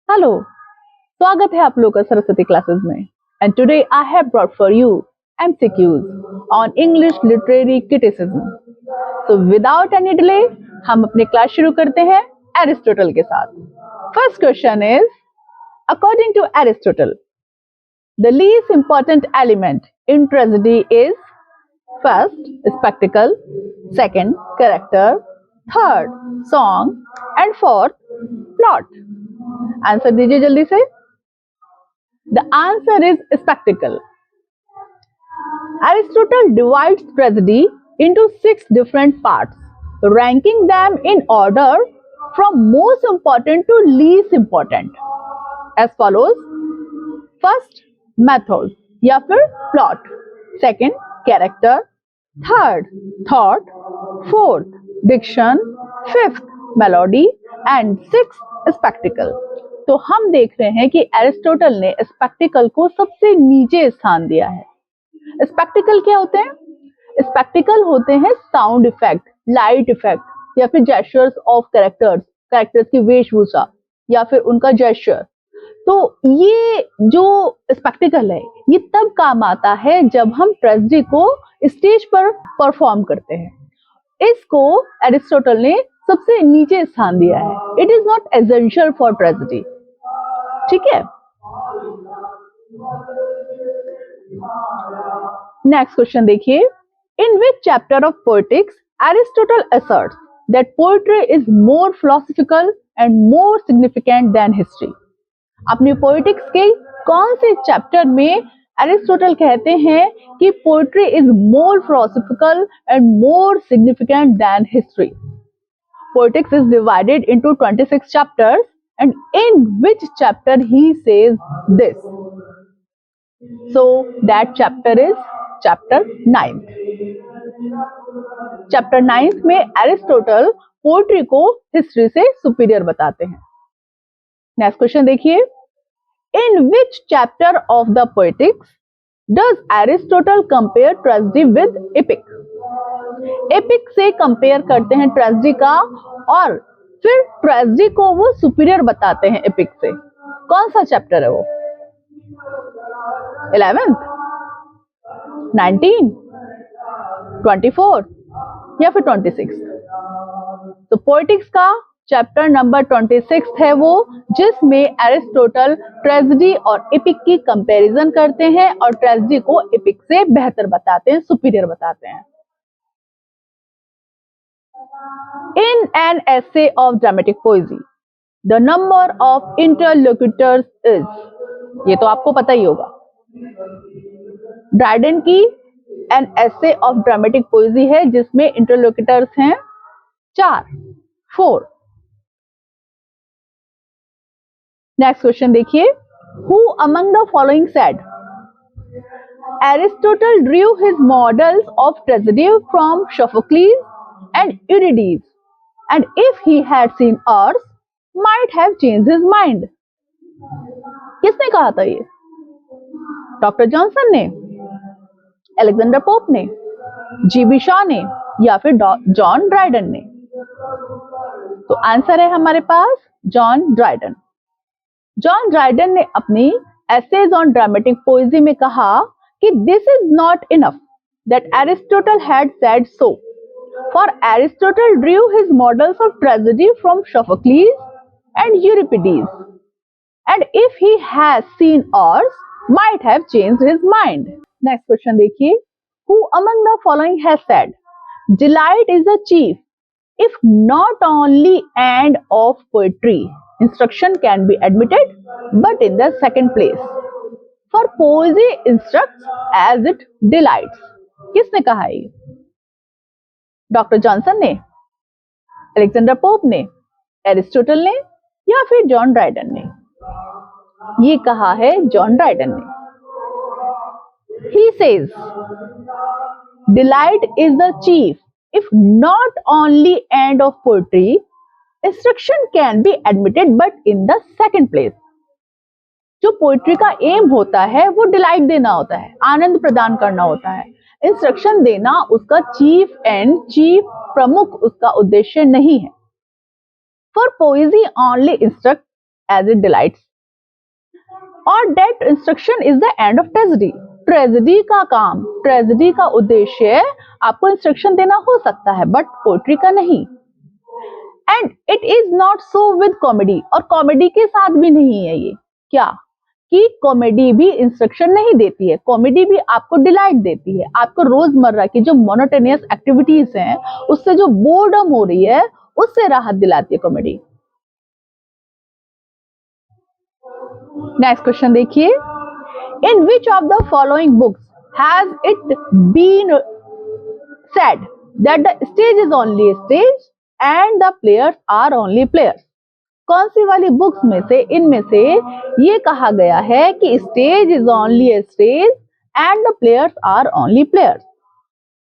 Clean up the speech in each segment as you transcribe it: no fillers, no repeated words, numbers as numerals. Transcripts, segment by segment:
Hello, स्वागत है आप लोग का सरस्वती क्लासेस में। And today I have brought for you MCQs on English literary criticism. So without any delay हम अपनी क्लास शुरू करते हैं एरिस्टोटल के साथ। First question is, according to Aristotle, the least important element in tragedy is first spectacle, second character, third song and fourth plot. Answer दीजिए जल्दी से। The answer is spectacle. Aristotle divides tragedy into 6 different parts, ranking them in order from most important to least important as follows: first, method या फिर plot, second, character, third, thought, fourth, diction, fifth, melody and sixth, spectacle। तो हम देख रहे हैं कि Aristotle ने spectacled को सबसे नीचे स्थान दिया है। स्पेक्टिकल क्या होते हैं? स्पेक्टिकल होते हैं साउंड इफेक्ट, लाइट इफेक्ट या फिर जेस्चर्स ऑफ कैरेक्टर्स की वेशभूषा या फिर उनका जेस्चर। तो ये जो स्पेक्टिकल है ये तब काम आता है जब हम ट्रेजेडी को स्टेज पर परफॉर्म करते हैं। इसको एरिस्टोटल ने सबसे नीचे स्थान दिया है। It is not essential for tragedy. ठीक है, नेक्स्ट क्वेश्चन देखिए। In which chapter of Poetics Aristotle asserts that poetry is more philosophical and more significant than history. अपनी पोएटिक्स के कौन से चैप्टर में एरिस्टोटल कहते हैं कि poetry is more philosophical and more significant than history? Poetics is divided into 26 chapters, and in which chapter he says this? So that chapter is chapter 9th. Chapter 9th में Aristotle poetry को history से superior बताते हैं। Next question देखिए। In which chapter of the Poetics does Aristotle compare tragedy with epic? Epic से compare करते हैं tragedy का और फिर ट्रेजेडी को वो सुपीरियर बताते हैं एपिक से। कौन सा चैप्टर है वो? 11th, 19, 24 या फिर 26? तो पोएटिक्स का चैप्टर नंबर 26 है वो, जिसमें एरिस्टोटल ट्रेजेडी और एपिक की कंपैरिजन करते हैं और ट्रेजेडी को एपिक से बेहतर बताते हैं, सुपीरियर बताते हैं। In an essay of dramatic poesy, the number of interlocutors is, ये तो आपको पता ही होगा। ड्राइडन की an essay of dramatic poesy है जिसमें interlocutors हैं 4। नेक्स्ट क्वेश्चन देखिए। Who among the following said Aristotle drew his models of tragedy from Sophocles and Euripides, and if he had seen ours, might have changed his mind? किसने कहा था ये? Doctor Johnson ने, Alexander Pope ने, GB Shaw ने या फिर John Dryden ने? तो आंसर है हमारे पास जॉन ड्राइडन। जॉन ड्राइडन ने अपनी एसेज ऑन ड्रामेटिक पोएजी में कहा कि this is not enough that Aristotle had said so, for Aristotle drew his models of tragedy from Sophocles and Euripides, and if he has seen ours, might have changed his mind. Next question देखिए। Who among the following has said delight is the chief, if not only end of poetry? Instruction can be admitted, but in the second place, for poesy instructs as it delights। किसने कहा है ये? Doctor Johnson ने, Alexander Pope ने, Aristotle ने या फिर John Dryden ने? ये कहा है जॉन ड्राइडन ने। He says delight is the chief, if not only end of poetry, instruction can be admitted but in the second place। जो पोएट्री का एम होता है वो डिलाइट देना होता है, आनंद प्रदान करना होता है। इंस्ट्रक्शन देना उसका चीफ एंड, चीफ प्रमुख उसका उद्देश्य नहीं है। For पोएजी only instruct as it delights. Or that instruction is the end of tragedy. Tragedy का काम, ट्रेजेडी का उद्देश्य आपको इंस्ट्रक्शन देना हो सकता है, बट पोएट्री का नहीं. And it is not so with comedy, और कॉमेडी के साथ भी नहीं है ये. क्या कि कॉमेडी भी इंस्ट्रक्शन नहीं देती है, कॉमेडी भी आपको डिलाइट देती है. आपको रोजमर्रा की जो मोनोटोनियस एक्टिविटीज हैं उससे जो बोर्डम हो रही है उससे राहत दिलाती है कॉमेडी. नेक्स्ट क्वेश्चन देखिए. In which of the following books has it been said that the stage is only stage and the players are only players? कौन सी वाली बुक्स में से इनमें से ये कहा गया है कि stage is only a stage and the players are only players?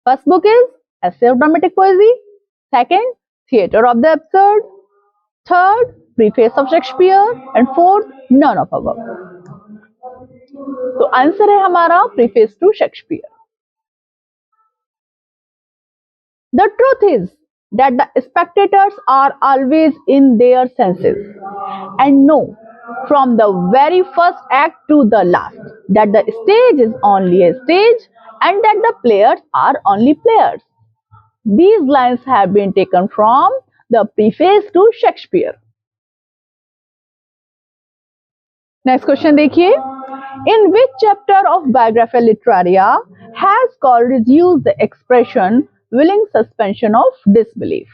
First book is essay of dramatic poesy, second theatre of the absurd, third preface of Shakespeare and fourth none of above. तो answer है हमारा preface to Shakespeare. The truth is that the spectators are always in their senses and know from the very first act to the last that the stage is only a stage and that the players are only players. These lines have been taken from the preface to Shakespeare. Next question देखिए. In which chapter of Biographia Literaria has Coleridge used the expression willing suspension of disbelief?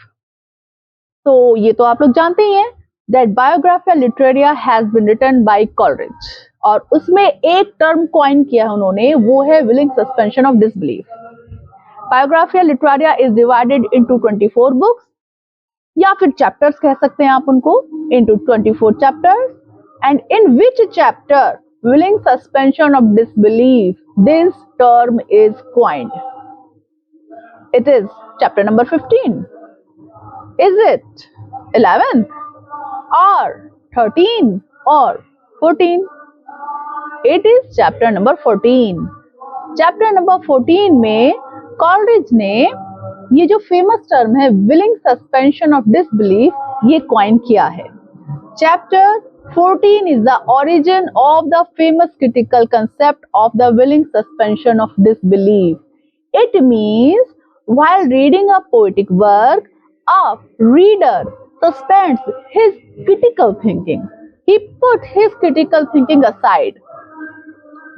तो ये तो आप लोग जानते ही हैं that Biographia Literaria has been written by Coleridge, और उसमें एक टर्म कॉइन किया है उन्होंने, वो है willing suspension of disbelief. Biographia Literaria is divided into 24 books, या फिर chapters कह सकते हैं आप उनको, into 24 chapters. And in which chapter willing suspension of disbelief this term is coined? It is chapter number 15. Is it 11th or 13 or 14? It is chapter number 14. Chapter number 14 में Coleridge ने ये जो famous term है willing suspension of disbelief ये coin किया है. Chapter 14 is the origin of the famous critical concept of the willing suspension of disbelief. It means while reading a poetic work, a reader suspends his critical thinking. He put his critical thinking aside.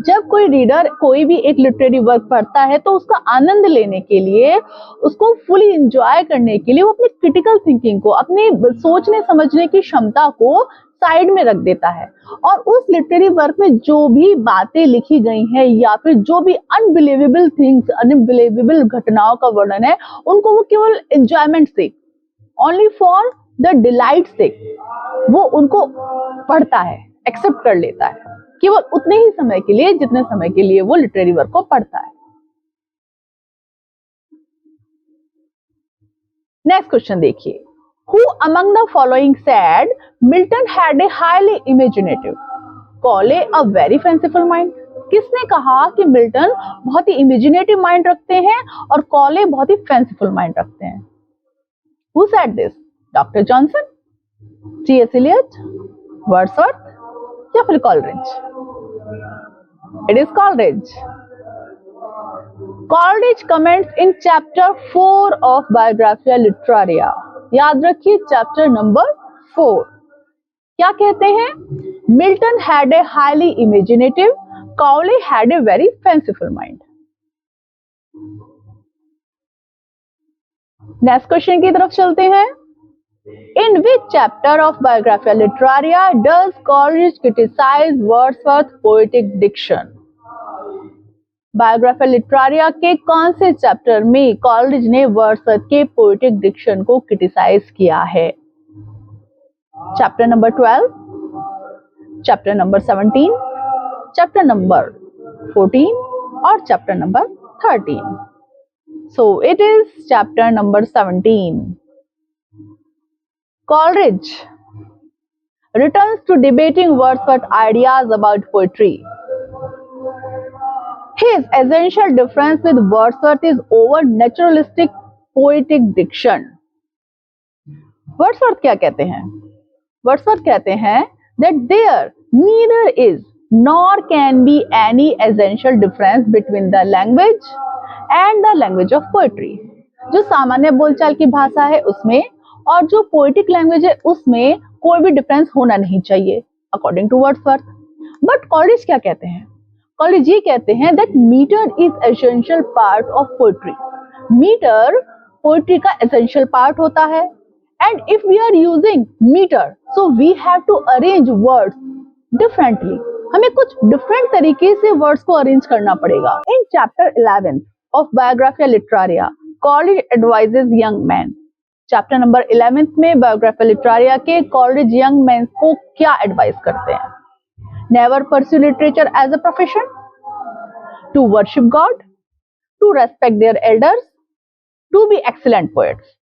जब कोई reader कोई भी एक literary work पढ़ता है तो उसका आनंद लेने के लिए, उसको फुली एंजॉय करने के लिए वो अपनी क्रिटिकल थिंकिंग को, अपनी सोचने समझने की क्षमता को साइड में रख देता है, और उस लिटरेरी वर्क में जो भी बातें लिखी गई हैं या फिर जो भी अनबिलीवेबल थिंग्स, अनबिलीवेबल घटनाओं का वर्णन है, उनको वो केवल एंजॉयमेंट से, ओनली फॉर द डिलाइट से वो उनको पढ़ता है, एक्सेप्ट कर लेता है, केवल उतने ही समय के लिए जितने समय के लिए वो लिटरेरी वर्क को पढ़ता है. नेक्स्ट क्वेश्चन देखिए. Who among the following said Milton had a highly imaginative, Cole a very fanciful mind? किसने कहा कि मिल्टन बहुत ही इमेजिनेटिव माइंड रखते हैं और कॉले बहुत ही फैंसीफुल माइंड रखते हैं? Who said this? Doctor Johnson, T.S. Eliot, Wordsworth या फिर Coleridge? It is Coleridge. Coleridge comments in chapter 4 of Biographia Literaria. याद रखिए चैप्टर नंबर 4. क्या कहते हैं? Milton had a highly imaginative, Cowley had a very fanciful mind. Next question की तरफ चलते हैं. In which chapter of Biographia Literaria does Coleridge criticise Wordsworth poetic diction? Biographia Literaria के कौन से चैप्टर में कॉलेरिज ने वर्ड्सवर्थ के पोएटिक डिक्शन को क्रिटिसाइज किया है? Chapter number 12, chapter number 17, chapter number 14 और chapter number 13. So it is chapter number 17. Coleridge returns to debating Wordsworth's ideas about poetry. His essential difference with Wordsworth is over naturalistic poetic diction. Wordsworth क्या कहते हैं? Wordsworth कहते हैं that there neither is nor can be any essential difference between the language and the language of poetry. जो सामान्य बोलचाल की भाषा है उसमें और जो पोएटिक लैंग्वेज है उसमें कोई भी डिफरेंस होना नहीं चाहिए according to Wordsworth. But Coleridge क्या कहते हैं? कॉलेज ये कहते हैं that metre is essential part of poetry. Metre poetry का एसेंशियल पार्ट होता है. And if we are using metre so we have to arrange words differently. हमें कुछ डिफरेंट तरीके से वर्ड्स को अरेंज करना पड़ेगा. In chapter 11 of Biographia Literaria Coleridge advises young man. Chapter number 11 में बायोग्राफिया लिटरेरिया के कॉलेज यंग मैन को क्या एडवाइस करते हैं? Never pursue literature as a profession, to worship God, to respect their elders, to be excellent poets.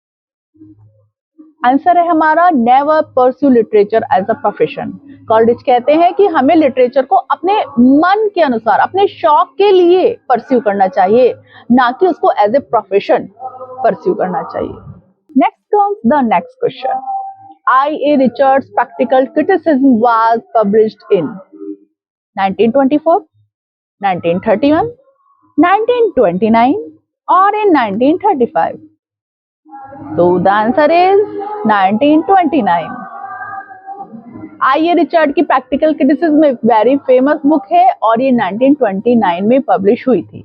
Answer है हमारा never pursue literature as a profession. Coleridge कहते हैं कि हमें लिटरेचर को अपने मन के अनुसार अपने शौक के लिए परस्यू करना चाहिए, ना कि उसको एज ए प्रोफेशन परस्यू करना चाहिए. Next comes the next question. I.A. Richards' practical criticism was published in 1924, 1931, 1929 or in 1935. So the answer is 1929. I.A. Richard की प्रैक्टिकल क्रिटिसिज्म एक वेरी फेमस बुक है और ये 1929 में पब्लिश हुई थी.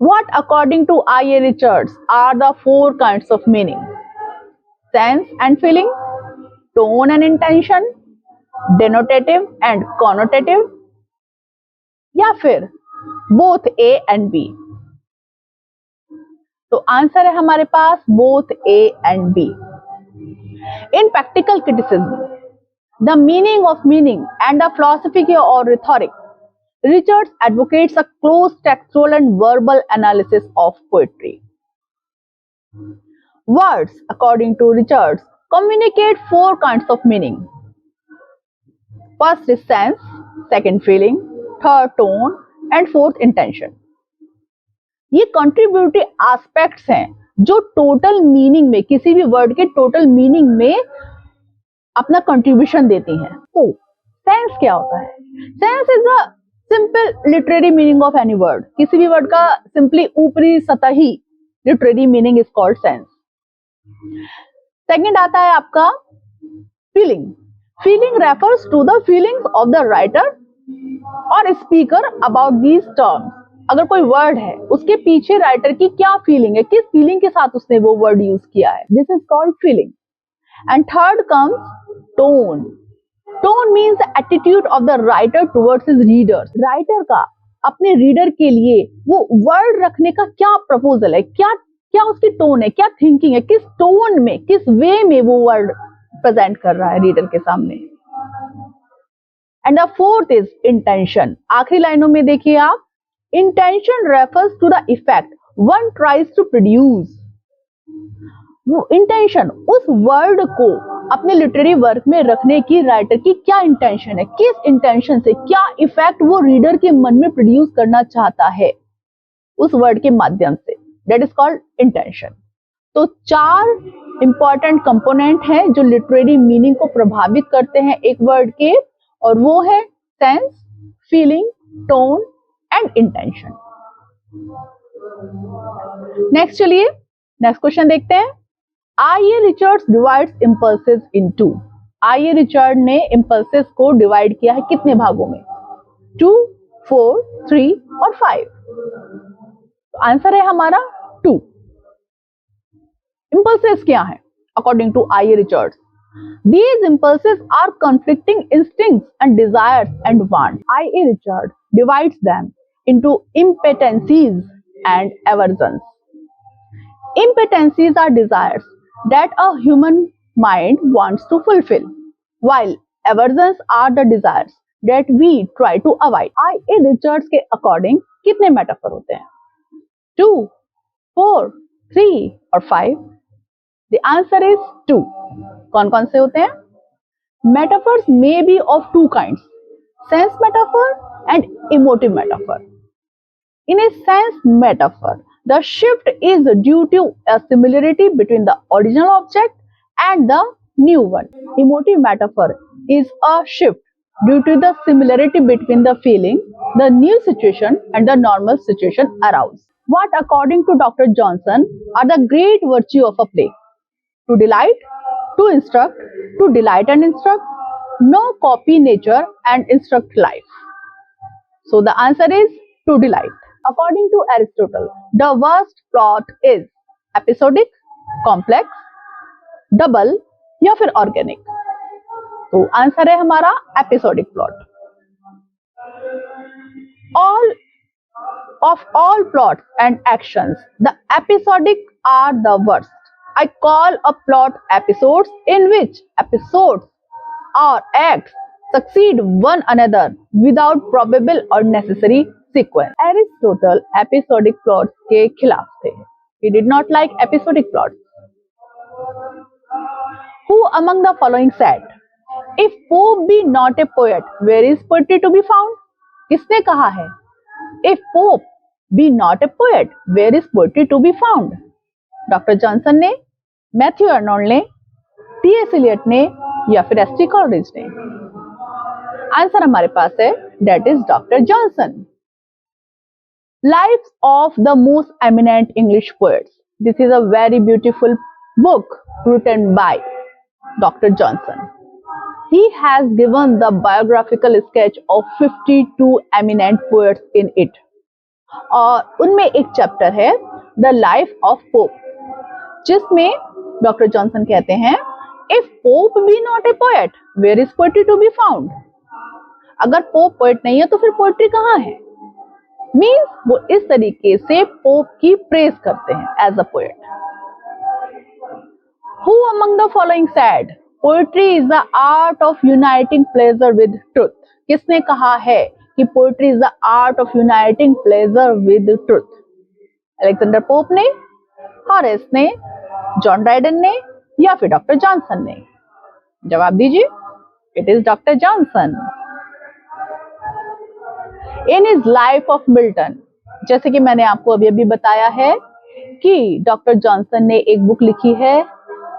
What according to I.A. Richards are the four kinds of meaning? Sense and feeling, tone and intention, denotative and connotative, या फिर both A and B. तो आंसर है हमारे पास both A and B. In practical criticism, the meaning of meaning and the philosophy or rhetoric, Richards advocates a close textual and verbal analysis of poetry. Words, according to Richards, communicate four kinds of meaning. First is sense, second feeling, third tone, and fourth intention. ये contributive aspects हैं जो total meaning में, किसी भी word के total meaning में अपना contribution देती हैं. तो सेंस क्या होता है? Sense is the simple literary meaning of any word. किसी भी वर्ड का सिंपली ऊपरी सतही literary meaning is called sense. Second आता है आपका feeling. Feeling refers to the feelings of the writer और स्पीकर अबाउट दीज टर्म्स. अगर कोई वर्ड है उसके पीछे राइटर की क्या फीलिंग है, किस फीलिंग के साथ उसने वो वर्ड यूज किया है, this is called feeling. And third comes tone. Tone means attitude of the writer towards his readers. Writer का अपने रीडर के लिए वो वर्ड रखने का क्या प्रपोजल है, क्या क्या उसकी टोन है, क्या थिंकिंग है, किस टोन में, किस वे में वो वर्ड प्रेजेंट कर रहा है रीडर के सामने. And the fourth is intention. आखिरी लाइनों में देखिए आप, intention refers to the effect one tries to produce. वो इंटेंशन उस वर्ड को अपने लिटरेरी वर्क में रखने की राइटर की क्या इंटेंशन है, किस इंटेंशन से क्या इफेक्ट वो रीडर के मन में प्रोड्यूस करना चाहता है उस वर्ड के माध्यम से, दैट इज कॉल्ड इंटेंशन. तो चार इंपॉर्टेंट कंपोनेंट हैं जो लिटरेरी मीनिंग को प्रभावित करते हैं एक वर्ड के, और वो है sense, feeling, tone and intention. Next चलिए नेक्स्ट क्वेश्चन देखते हैं. I.A. Richards divides impulses in two. I.A. Richard ने impulses को डिवाइड किया है कितने भागों में? 2, 4, 3 और 5. तो आंसर है हमारा 2. Impulses क्या है? According to I.A. Richards, these impulses are conflicting instincts and desires and wants. I.A. Richards divides them into impetencies and aversions. Impetencies are desires that a human mind wants to fulfill, while aversions are the desires that we try to avoid. I.A. Richards के according कितने metaphor होते हैं? 2, 4, 3 और 5. The answer is 2. कौन कौन से होते हैं? Metaphors may be of two kinds, sense metaphor and emotive metaphor. In a sense metaphor, the shift is due to a similarity between the original object and the new one. Emotive metaphor is a shift due to the similarity between the feeling, the new situation, and the normal situation aroused. What, according to Dr. Johnson, are the great virtue of a play? To delight, to instruct, to delight and instruct, no copy nature and instruct life. So the answer is to delight. According to Aristotle, the worst plot is episodic, complex, double या फिर organic. तो answer है हमारा episodic plot. All plots and actions, the episodic are the worst. I call a plot episodes in which episodes or acts succeed one another without probable or necessary sequence. Aristotle episodic plots के खिलाफ थे. He did not like episodic plots. Who among the following said, "If Pope be not a poet, where is poetry to be found?" किसने कहा है? If Pope be not a poet, where is poetry to be found? Doctor Johnson ने, Matthew Arnold ने, T.S.. Elliott ने या फिर ST. Coleridge ने? Answer हमारे पास है, that is doctor Johnson. Lives of the most eminent English poets. This is a very beautiful book written by Dr. Johnson. He has given the biographical sketch of 52 eminent poets in it. और उनमें एक chapter है the life of Pope, जिसमें doctor Johnson कहते हैं, if Pope be not a poet, where is poetry to be found? अगर Pope poet नहीं है तो फिर पोएट्री कहाँ है? मीन्स वो इस तरीके से पोप की प्रेज करते हैं as a poet. Who among the following said, poetry is the art of uniting pleasure with truth? किसने कहा है कि poetry is the art of uniting pleasure with truth? Alexander Pope ने, हॉरेस ने, John Dryden ने या फिर doctor Johnson ने? जवाब दीजिए. It is doctor Johnson. In his life of Milton, जैसे कि मैंने आपको अभी अभी बताया है कि डॉक्टर जॉनसन ने एक बुक लिखी है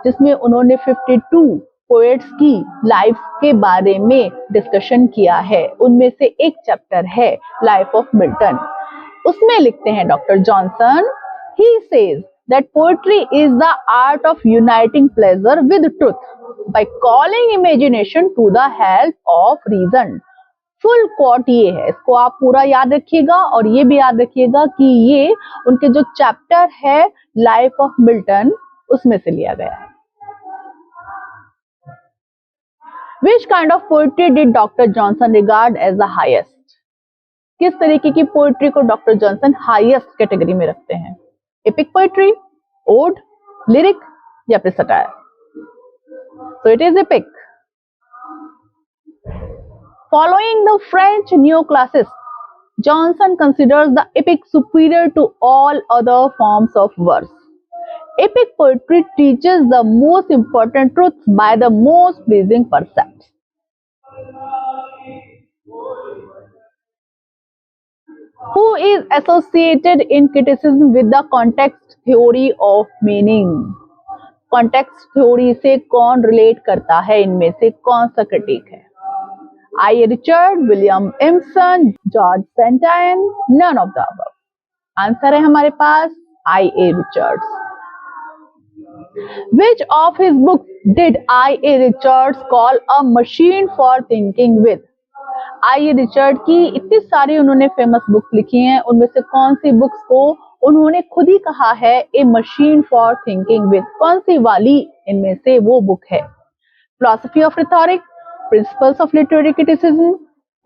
जिसमें उन्होंने 52 पोएट्स की लाइफ के बारे में डिस्कशन किया है. उनमें से एक चैप्टर है लाइफ ऑफ मिल्टन. उसमें लिखते हैं doctor Johnson, he says that poetry is the art of uniting pleasure with truth by calling imagination to the help of reason. Full quote ये है, इसको आप पूरा याद रखिएगा और ये भी याद रखिएगा कि ये उनके जो चैप्टर है लाइफ ऑफ मिल्टन उसमें से लिया गया है. Which kind of poetry did Dr. Johnson regard as the highest? किस तरीके की पोएट्री को डॉक्टर जॉनसन हाईएस्ट कैटेगरी में रखते हैं? एपिक पोएट्री, ओड, लिरिक या फिर satire? So it is epic. Following the French neoclassics, Johnson considers the epic superior to all other forms of verse. Epic poetry teaches the most important truths by the most pleasing percepts. Who is associated in criticism with the context theory of meaning? Context theory से कौन relate करता है? इनमें से कौन सा critic है? I.A. Richard, William Emerson, George Santayana, none of the above. Answer है हमारे पास I.A. Richards. Which of his books did I.A. Richards call a machine for thinking with? I.A. Richards की इतनी सारी उन्होंने फेमस बुक्स लिखी हैं, उनमें से कौन सी बुक्स को उन्होंने खुद ही कहा है a machine for thinking with? कौन सी वाली इनमें से वो बुक है? Philosophy of rhetoric, principles of literary criticism,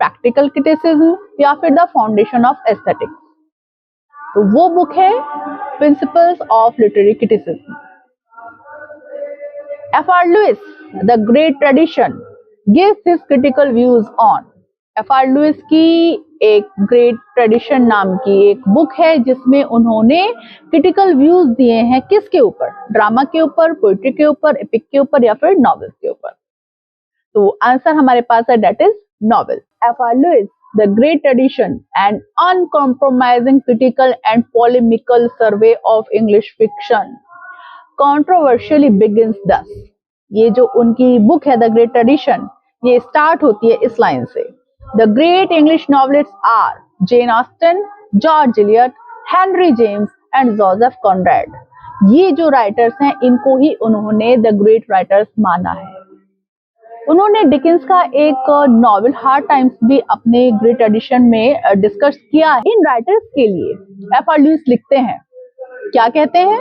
practical criticism या फिर द फाउंडेशन ऑफ एस्थेटिक्स? तो वो बुक है principles of literary criticism. F.R. Lewis, The Great Tradition, gives his critical views on. F.R. Lewis की एक great tradition नाम की एक बुक है जिसमें उन्होंने क्रिटिकल व्यूज दिए हैं. किसके ऊपर? ड्रामा के ऊपर, पोएट्री के ऊपर, एपिक के ऊपर या फिर नॉवेल्स के ऊपर? तो आंसर हमारे पास है that is novel. F.R. Lewis, The Great Tradition, an uncompromising critical and polemical survey of English fiction, controversially begins thus. ये जो उनकी बुक है द ग्रेट ट्रेडिशन, ये स्टार्ट होती है इस लाइन से, the great English novelists are Jane Austen, George Eliot, Henry James and Joseph Conrad. ये जो राइटर्स हैं इनको ही उन्होंने द ग्रेट राइटर्स माना है। उन्होंने डिकेंस का एक नॉवेल हार्ड टाइम्स भी अपने ग्रेट एडिशन में डिस्कस किया है। इन राइटर्स के लिए एफ.आर. लुईस लिखते हैं, क्या कहते हैं,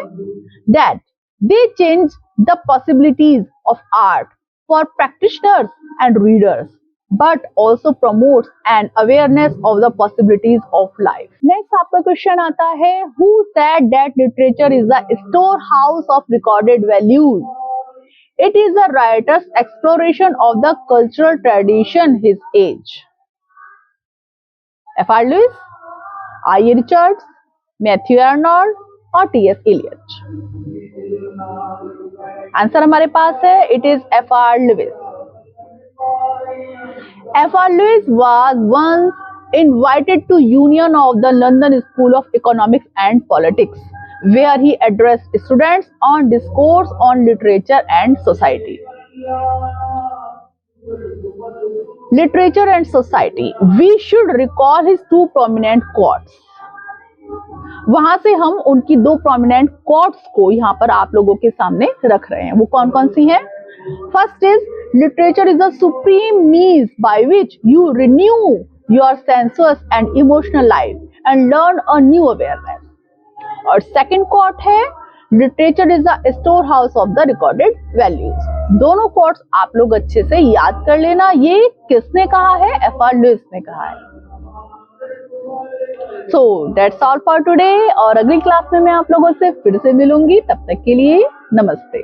that they change the possibilities of art for practitioners and readers but also promotes an awareness of the possibilities of life. Next आपका क्वेश्चन आता है, who said that literature is the storehouse of recorded values? It is the writer's exploration of the cultural tradition his age. F.R. Lewis, I.A. Richards, Matthew Arnold और T.S. Eliot. Answer हमारे पास है, it is F.R. Lewis. F.R. Lewis was once invited to Union of the London School of Economics and Politics, where he addressed students on discourse on literature and society. Literature and society. We should recall his two prominent quotes. वहां से हम उनकी दो prominent quotes को यहाँ पर आप लोगों के सामने रख रहे हैं। वो कौन कौन सी हैं? First is literature is the supreme means by which you renew your census and emotional life and learn a new awareness. और सेकंड कोट है literature is the store house of the recorded values. दोनों quotes आप लोग अच्छे से याद कर लेना। ये किसने कहा है? F.R. लुईस ने कहा है। So that's all for today और अगली क्लास में मैं आप लोगों से फिर से मिलूंगी। तब तक के लिए नमस्ते।